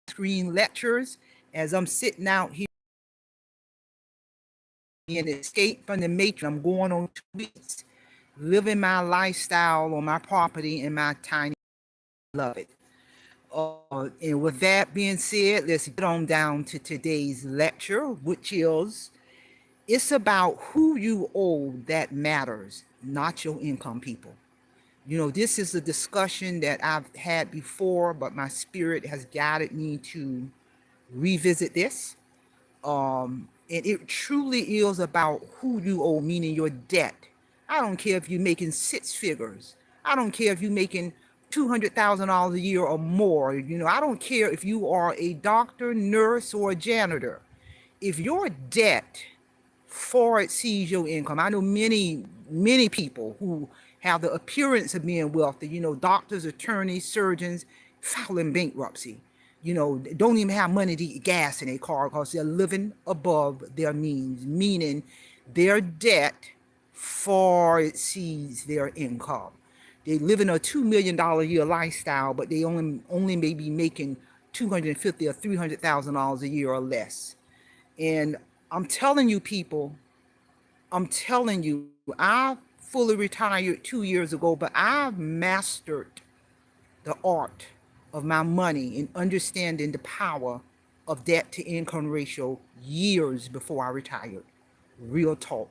screen lectures as I'm sitting out here in Escape from the Matrix. I'm going on 2 weeks, living my lifestyle on my property in my tiny. Love it. And with that being said, let's get on down to today's lecture, which is it's about who you owe that matters, not your income, people. You know, this is a discussion that I've had before, but my spirit has guided me to revisit this. And it truly is about who you owe, meaning your debt. I don't care if you're making six figures. I don't care if you're making $200,000 a year or more. You know, I don't care if you are a doctor, nurse, or a janitor. If your debt far exceeds your income, I know many people who have the appearance of being wealthy, you know, doctors, attorneys, surgeons, filing bankruptcy, you know, don't even have money to eat gas in their car because they're living above their means, meaning their debt far exceeds their income. They live in a $2 million a year lifestyle, but they only may be making $250,000 or $300,000 a year or less. And I'm telling you, people, I fully retired 2 years ago, but I've mastered the art of my money and understanding the power of debt to income ratio years before I retired. Real talk.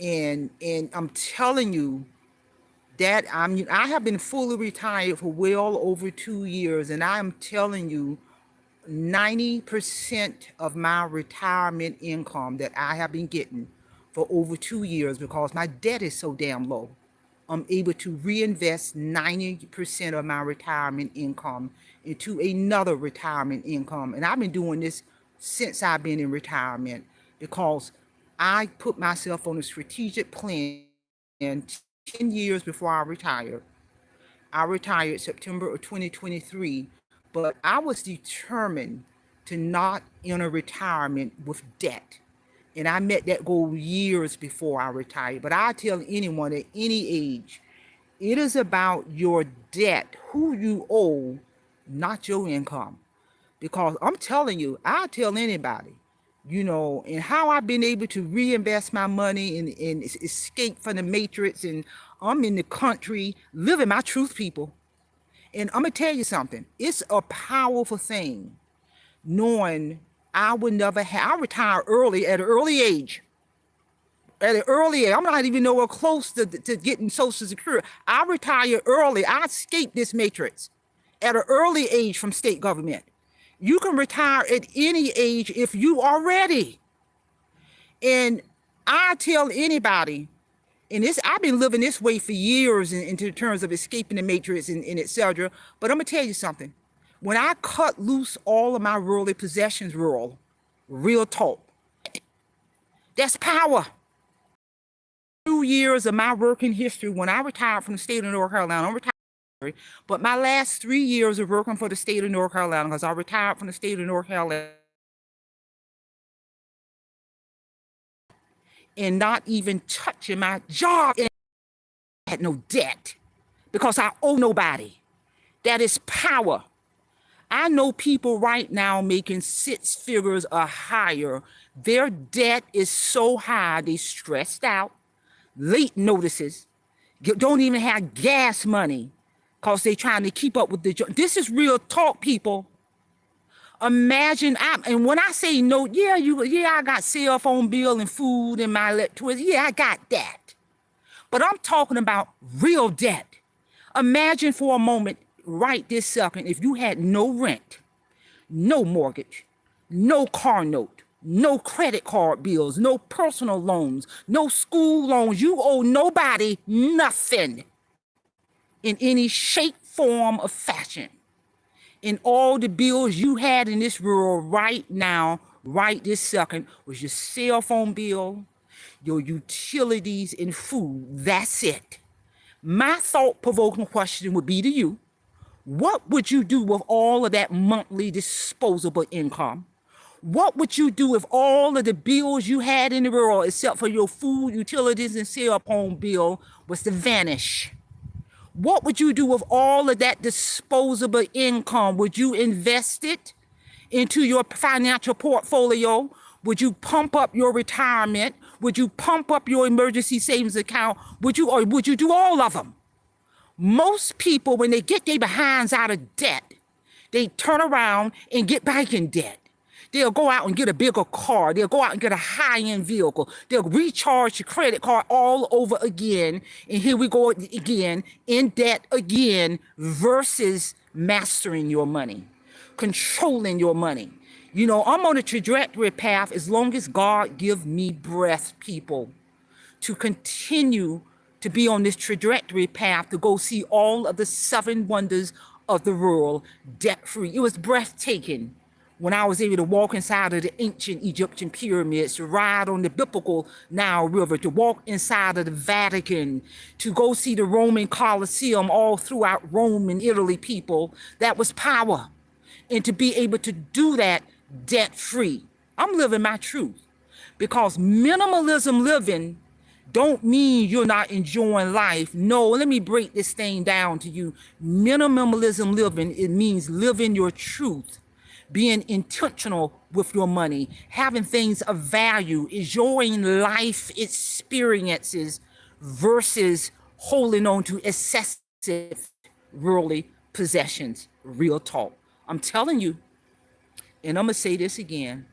And I'm telling you that I have been fully retired for well over 2 years, and I'm telling you 90% of my retirement income that I have been getting for over 2 years, because my debt is so damn low, I'm able to reinvest 90% of my retirement income into another retirement income. And I've been doing this since I've been in retirement because I put myself on a strategic plan 10 years before I retired. I retired September of 2023, but I was determined to not enter retirement with debt. And I met that goal years before I retired. But I tell anyone at any age, it is about your debt, who you owe, not your income. Because I'm telling you, I tell anybody, you know, and how I've been able to reinvest my money and escape from the matrix. And I'm in the country living my truth, people. And I'm going to tell you something. It's a powerful thing knowing I would never have, I retired early at an early age. At an early age, I'm not even nowhere close to getting Social Security. I retired early. I escaped this matrix at an early age from state government. You can retire at any age if you are ready. And I tell anybody, and this, I've been living this way for years in terms of escaping the matrix and etc. But I'm gonna tell you something. When I cut loose all of my worldly possessions, real talk, that's power. 2 years of my working history, when I retired from the state of North Carolina, I'm retired, but my last 3 years of working for the state of North Carolina, because I retired from the state of North Carolina, and not even touching my job, and I had no debt because I owe nobody. That is power. I know people right now making six figures or higher. Their debt is so high, they stressed out, late notices, don't even have gas money because they trying to keep up with the job. This is real talk, people. Imagine, and when I say no, I got cell phone bill and food and my electricity. Yeah, I got that. But I'm talking about real debt. Imagine for a moment, right this second, if you had no rent, no mortgage, no car note, no credit card bills, no personal loans, no school loans. You owe nobody nothing in any shape, form, or fashion. And all the bills you had in this world right now, right this second, was your cell phone bill, your utilities, and food. That's it. My thought-provoking question would be to you, what would you do with all of that monthly disposable income? What would you do if all of the bills you had in the world, except for your food, utilities, and cell phone bill, was to vanish? What would you do with all of that disposable income? Would you invest it? into your financial portfolio? Would you pump up your retirement? Would you pump up your emergency savings account? Or would you do all of them? Most people, when they get their behinds out of debt, they turn around and get back in debt. They'll go out and get a bigger car. They'll go out and get a high-end vehicle. They'll recharge your credit card all over again. And here we go again, in debt again, versus mastering your money, controlling your money. You know, I'm on a trajectory path as long as God give me breath, people, to continue to be on this trajectory path to go see all of the 7 wonders of the world debt-free. It was breathtaking when I was able to walk inside of the ancient Egyptian pyramids, to ride on the biblical Nile River, to walk inside of the Vatican, to go see the Roman Colosseum all throughout Rome and Italy, people. That was power. And to be able to do that debt-free. I'm living my truth. Because minimalism living don't mean you're not enjoying life. No, let me break this thing down to you. Minimalism living, it means living your truth, being intentional with your money, having things of value, enjoying life experiences versus holding on to excessive worldly possessions. Real talk. I'm telling you, and I'm going to say this again,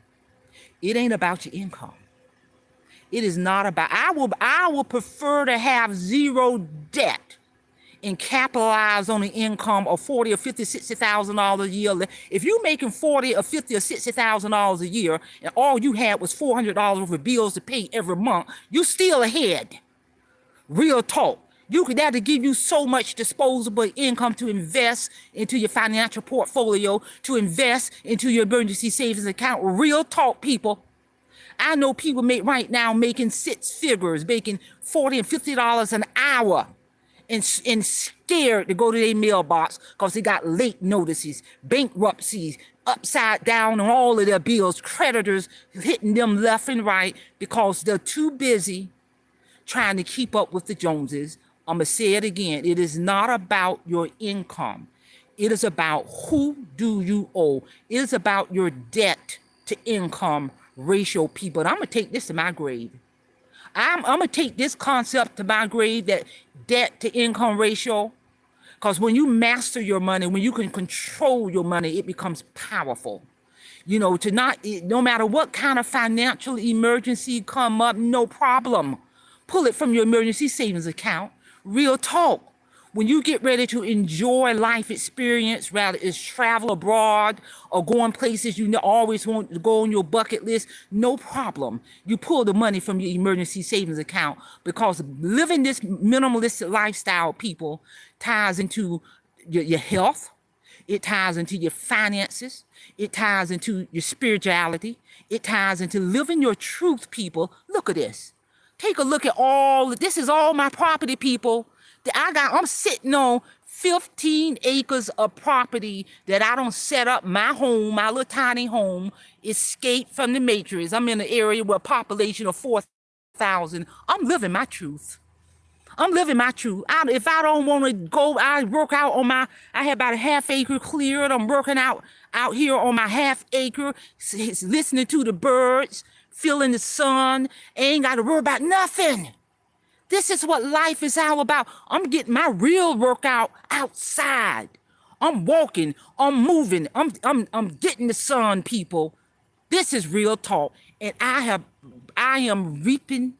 it ain't about your income. It is not about, I will prefer to have zero debt and capitalize on an income of $40 or $50, $60,000 a year. If you're making $40 or $50 or $60,000 a year and all you had was $400 for bills to pay every month, you still ahead. Real talk. That'll give you so much disposable income to invest into your financial portfolio, to invest into your emergency savings account. Real talk, people. I know people right now making 6 figures, making $40 and $50 an hour, and scared to go to their mailbox because they got late notices, bankruptcies, upside down on all of their bills, creditors hitting them left and right because they're too busy trying to keep up with the Joneses. I'm going to say it again. It is not about your income. It is about who do you owe. It is about your debt to income ratio, people. And I'm going to take this to my grave. I'm going to take this concept to my grave, that debt to income ratio. Because when you master your money, when you can control your money, it becomes powerful. You know, no matter what kind of financial emergency come up, no problem. Pull it from your emergency savings account. Real talk. When you get ready to enjoy life experience, rather it's travel abroad or going places you always want to go on your bucket list, no problem. You pull the money from your emergency savings account, because living this minimalistic lifestyle, people, ties into your health. It ties into your finances. It ties into your spirituality. It ties into living your truth, people. Look at this. Take a look at this is all my property, people. I'm sitting on 15 acres of property that I don't set up my home, my little tiny home, escape from the matrix. I'm in an area with a population of 4,000. I'm living my truth. I'm living my truth. If I don't want to go, I work out on I have about a half acre cleared. I'm working out here on my half acre, listening to the birds, feeling the sun. Ain't got to worry about nothing. This is what life is all about. I'm getting my real workout outside. I'm walking. I'm moving. I'm getting the sun, people. This is real talk. And I am reaping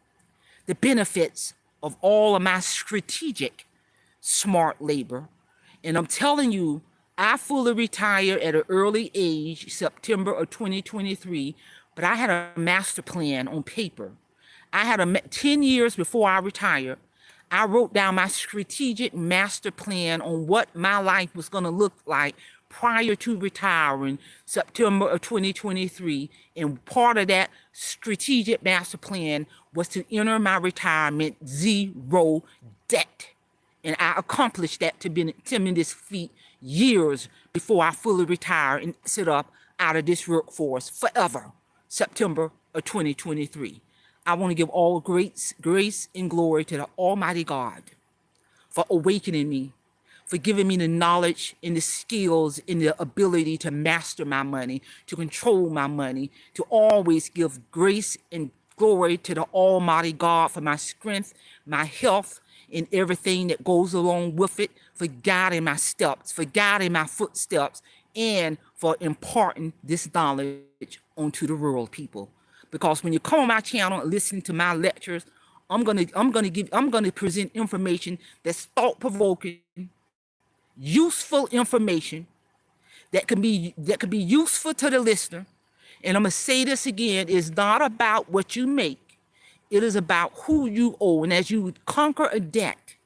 the benefits of all of my strategic, smart labor. And I'm telling you, I fully retired at an early age, September of 2023, but I had a master plan on paper. I had 10 years before I retired. I wrote down my strategic master plan on what my life was going to look like prior to retiring, September of 2023. And part of that strategic master plan was to enter my retirement zero debt. And I accomplished that to tremendous feat years before I fully retire and sit up out of this workforce forever, September of 2023. I want to give all grace and glory to the Almighty God for awakening me, for giving me the knowledge and the skills and the ability to master my money, to control my money, to always give grace and glory to the Almighty God for my strength, my health, and everything that goes along with it, for guiding my steps, for guiding my footsteps, and for imparting this knowledge onto the world, people. Because when you come on my channel and listen to my lectures, I'm gonna present information that's thought-provoking, useful information that can be useful to the listener. And I'm gonna say this again: it's not about what you make, it is about who you owe. And as you conquer a debt,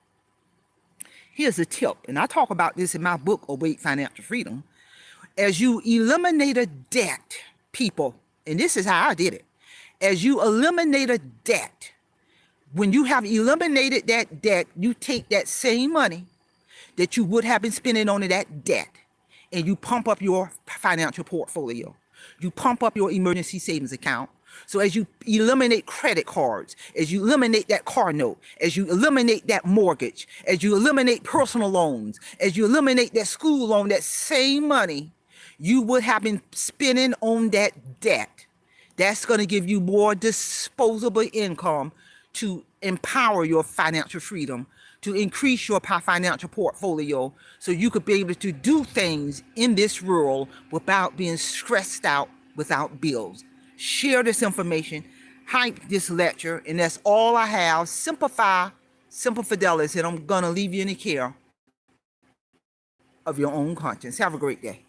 here's a tip, and I talk about this in my book, Awake Financial Freedom. As you eliminate a debt, people, and this is how I did it. As you eliminate a debt, when you have eliminated that debt, you take that same money that you would have been spending on that debt, and you pump up your financial portfolio. You pump up your emergency savings account. So as you eliminate credit cards, as you eliminate that car note, as you eliminate that mortgage, as you eliminate personal loans, as you eliminate that school loan, that same money you would have been spending on that debt, that's going to give you more disposable income to empower your financial freedom, to increase your financial portfolio, so you could be able to do things in this world without being stressed out, without bills. Share this information, hype this lecture, and that's all I have. Simplify, simple fidelis, and I'm gonna leave you in the care of your own conscience. Have a great day.